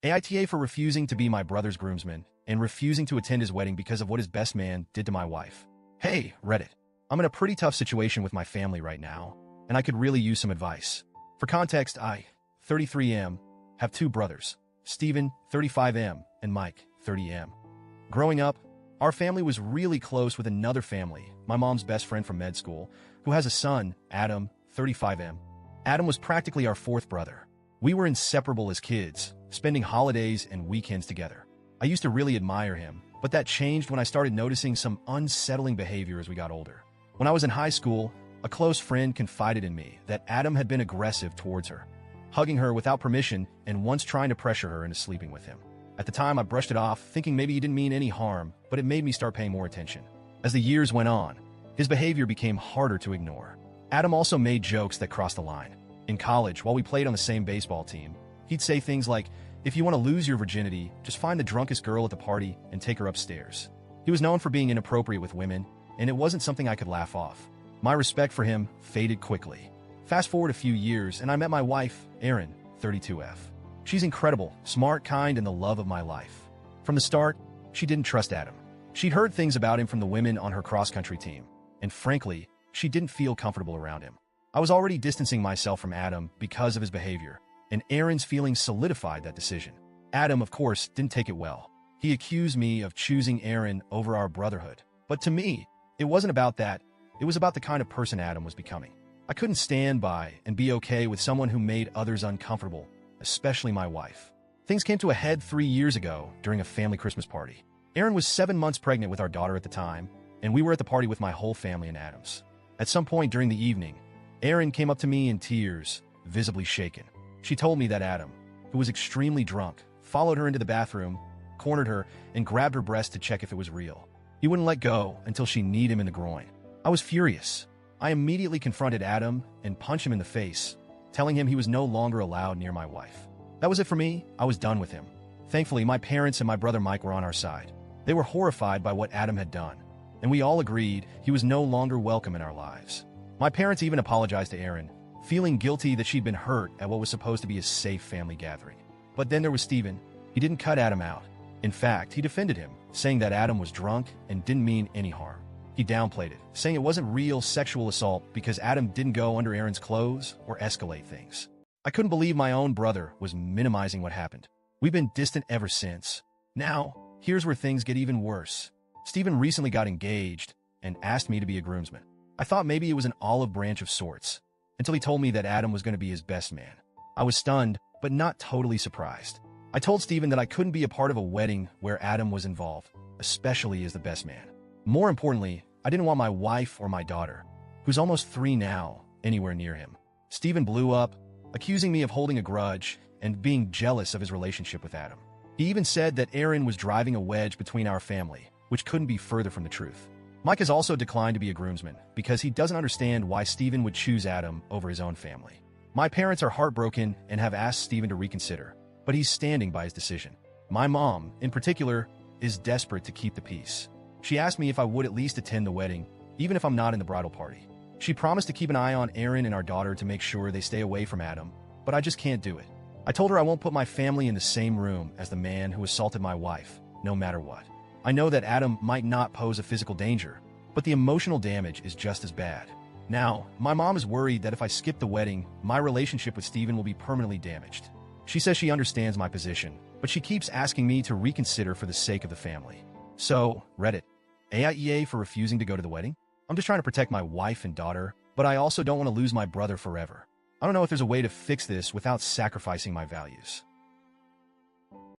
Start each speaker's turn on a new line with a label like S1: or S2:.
S1: AITA for refusing to be my brother's groomsman and refusing to attend his wedding because of what his best man did to my wife. Hey, Reddit. I'm in a pretty tough situation with my family right now, and I could really use some advice. For context, I, 33M, have two brothers, Steven, 35M, and Mike, 30M. Growing up, our family was really close with another family, my mom's best friend from med school, who has a son, Adam, 35M. Adam was practically our fourth brother. We were inseparable as kids, spending holidays and weekends together. I used to really admire him, but that changed when I started noticing some unsettling behavior as we got older. When I was in high school, a close friend confided in me that Adam had been aggressive towards her, hugging her without permission and once trying to pressure her into sleeping with him. At the time, I brushed it off, thinking maybe he didn't mean any harm, but it made me start paying more attention. As the years went on, his behavior became harder to ignore. Adam also made jokes that crossed the line. In college, while we played on the same baseball team, he'd say things like, "If you want to lose your virginity, just find the drunkest girl at the party and take her upstairs." He was known for being inappropriate with women, and it wasn't something I could laugh off. My respect for him faded quickly. Fast forward a few years, and I met my wife, Erin, 32F. She's incredible, smart, kind, and the love of my life. From the start, she didn't trust Adam. She'd heard things about him from the women on her cross-country team, and frankly, she didn't feel comfortable around him. I was already distancing myself from Adam because of his behavior, and Erin's feelings solidified that decision. Adam, of course, didn't take it well. He accused me of choosing Erin over our brotherhood. But to me, it wasn't about that. It was about the kind of person Adam was becoming. I couldn't stand by and be okay with someone who made others uncomfortable, especially my wife. Things came to a head 3 years ago during a family Christmas party. Erin was 7 months pregnant with our daughter at the time, and we were at the party with my whole family and Adam's. At some point during the evening, Erin came up to me in tears, visibly shaken. She told me that Adam, who was extremely drunk, followed her into the bathroom, cornered her, and grabbed her breast to check if it was real. He wouldn't let go until she kneed him in the groin. I was furious. I immediately confronted Adam and punched him in the face, telling him he was no longer allowed near my wife. That was it for me. I was done with him. Thankfully, my parents and my brother Mike were on our side. They were horrified by what Adam had done, and we all agreed he was no longer welcome in our lives. My parents even apologized to Erin, feeling guilty that she'd been hurt at what was supposed to be a safe family gathering. But then there was Steven. He didn't cut Adam out. In fact, he defended him, saying that Adam was drunk and didn't mean any harm. He downplayed it, saying it wasn't real sexual assault because Adam didn't go under Erin's clothes or escalate things. I couldn't believe my own brother was minimizing what happened. We've been distant ever since. Now, here's where things get even worse. Steven recently got engaged and asked me to be a groomsman. I thought maybe it was an olive branch of sorts, until he told me that Adam was going to be his best man. I was stunned, but not totally surprised. I told Steven that I couldn't be a part of a wedding where Adam was involved, especially as the best man. More importantly, I didn't want my wife or my daughter, who's almost 3 now, anywhere near him. Steven blew up, accusing me of holding a grudge and being jealous of his relationship with Adam. He even said that Erin was driving a wedge between our family, which couldn't be further from the truth. Mike has also declined to be a groomsman because he doesn't understand why Steven would choose Adam over his own family. My parents are heartbroken and have asked Steven to reconsider, but he's standing by his decision. My mom, in particular, is desperate to keep the peace. She asked me if I would at least attend the wedding, even if I'm not in the bridal party. She promised to keep an eye on Erin and our daughter to make sure they stay away from Adam, but I just can't do it. I told her I won't put my family in the same room as the man who assaulted my wife, no matter what. I know that Adam might not pose a physical danger, but the emotional damage is just as bad. Now, my mom is worried that if I skip the wedding, my relationship with Steven will be permanently damaged. She says she understands my position, but she keeps asking me to reconsider for the sake of the family. So, Reddit, AIEA for refusing to go to the wedding? I'm just trying to protect my wife and daughter, but I also don't want to lose my brother forever. I don't know if there's a way to fix this without sacrificing my values.